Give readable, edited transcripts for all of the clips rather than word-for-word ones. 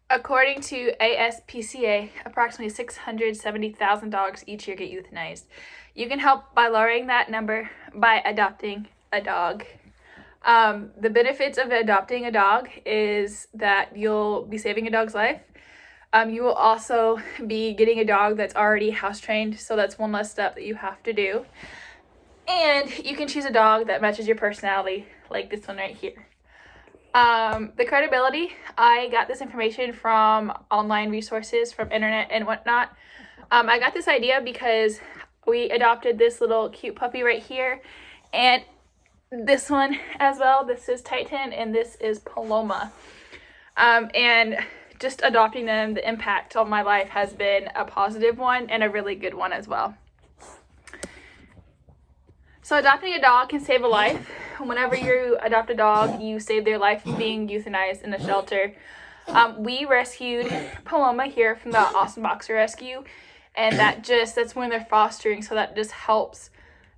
According to ASPCA, approximately 670,000 dogs each year get euthanized. You can help by lowering that number by adopting a dog. The benefits of adopting a dog is that you'll be saving a dog's life. You will also be getting a dog that's already house trained, so that's one less step that you have to do. And you can choose a dog that matches your personality, like this one right here. The credibility, I got this information from online resources, from internet and whatnot. I got this idea because we adopted this little cute puppy right here, and this one as well. This is Titan, and this is Paloma. And just adopting them, the impact on my life has been a positive one and a really good one as well. So adopting a dog can save a life. Whenever you adopt a dog, you save their life from being euthanized in a shelter. We rescued Paloma here from the Austin Boxer Rescue, and that's when they're fostering, so that just helps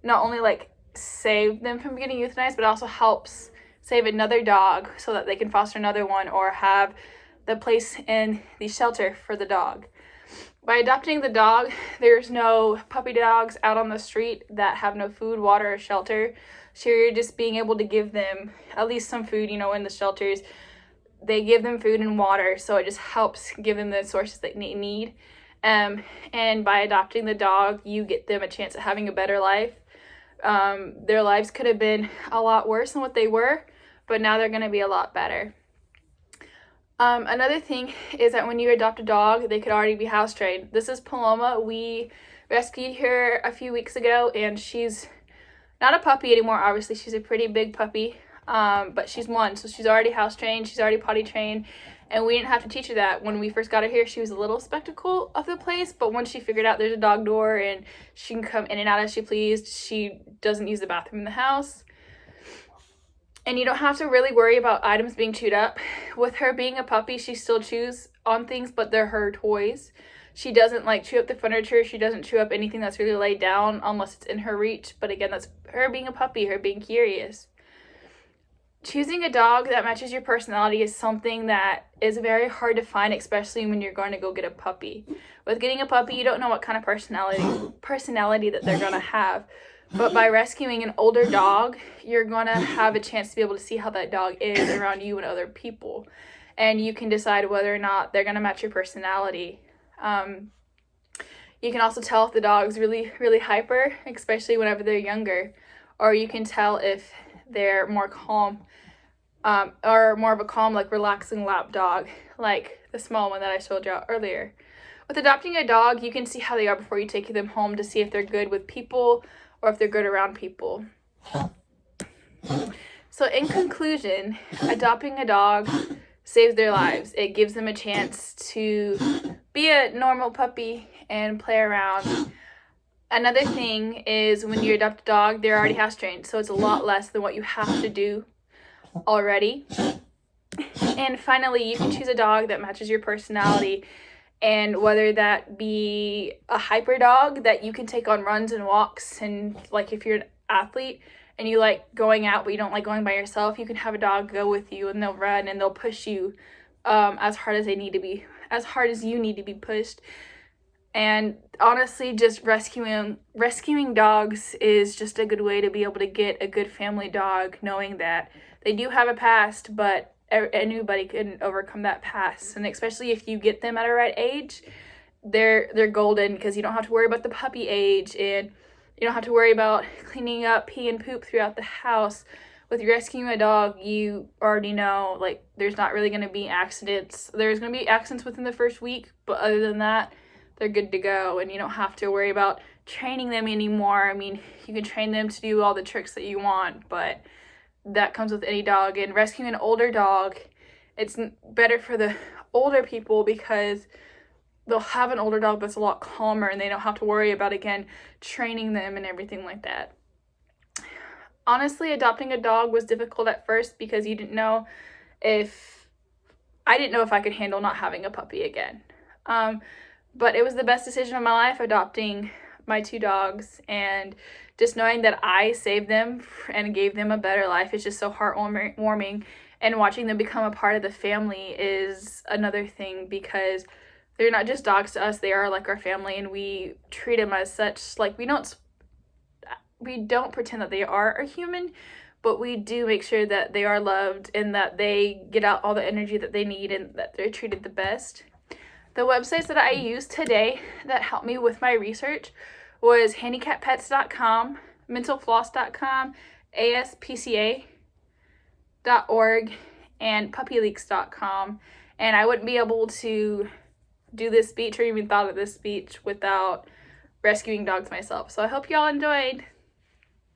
not only like save them from getting euthanized, but also helps save another dog so that they can foster another one or have the place in the shelter for the dog. By adopting the dog, there's no puppy dogs out on the street that have no food, water, or shelter. So you're just being able to give them at least some food, in the shelters. They give them food and water, so it just helps give them the sources that they need. And by adopting the dog, you get them a chance at having a better life. Their lives could have been a lot worse than what they were, but now they're going to be a lot better. Another thing is that when you adopt a dog, they could already be house trained. This is Paloma. We rescued her a few weeks ago, and she's not a puppy anymore. Obviously, she's a pretty big puppy, but she's one, so she's already house trained. She's already potty trained, and we didn't have to teach her that. When we first got her here, she was a little skeptical of the place, but once she figured out there's a dog door and she can come in and out as she pleased, she doesn't use the bathroom in the house. And you don't have to really worry about items being chewed up. With her being a puppy, she still chews on things, but they're her toys. She doesn't chew up the furniture. She doesn't chew up anything that's really laid down unless it's in her reach. But again, that's her being a puppy, her being curious. Choosing a dog that matches your personality is something that is very hard to find, especially when you're going to go get a puppy. With getting a puppy, you don't know what kind of personality that they're going to have. But by rescuing an older dog, you're going to have a chance to be able to see how that dog is around you and other people. And you can decide whether or not they're going to match your personality. You can also tell if the dog's really, really hyper, especially whenever they're younger. Or you can tell if they're more calm, or more of a calm, relaxing lap dog, like the small one that I showed you earlier. With adopting a dog, you can see how they are before you take them home to see if they're good with people or if they're good around people. So in conclusion, adopting a dog saves their lives. It gives them a chance to be a normal puppy and play around. Another thing is when you adopt a dog, they're already house trained, so it's a lot less than what you have to do already. And finally, you can choose a dog that matches your personality, and whether that be a hyper dog that you can take on runs and walks, and if you're an athlete and you like going out but you don't like going by yourself, you can have a dog go with you and they'll run and they'll push you as hard as you need to be pushed. And honestly, just rescuing dogs is just a good way to be able to get a good family dog, knowing that they do have a past, but anybody can overcome that past. And especially if you get them at a right age, they're golden, because you don't have to worry about the puppy age, and you don't have to worry about cleaning up pee and poop throughout the house. With rescuing a dog, you already know there's not really going to be accidents. There's going to be accidents within the first week, but other than that, they're good to go, and you don't have to worry about training them anymore. I mean, you can train them to do all the tricks that you want, but that comes with any dog. And rescuing an older dog, it's better for the older people because they'll have an older dog that's a lot calmer, and they don't have to worry about, again, training them and everything like that. Honestly, adopting a dog was difficult at first because I didn't know if I could handle not having a puppy again. But it was the best decision of my life, adopting my two dogs, and just knowing that I saved them and gave them a better life is just so heartwarming. and watching them become a part of the family is another thing, because they're not just dogs to us, they are like our family, and we treat them as such. Like, we don't pretend that they are a human, but we do make sure that they are loved and that they get out all the energy that they need and that they're treated the best. The websites that I used today that helped me with my research was handicappets.com, mentalfloss.com, aspca.org, and puppyleaks.com. And I wouldn't be able to do this speech or even thought of this speech without rescuing dogs myself. So I hope y'all enjoyed.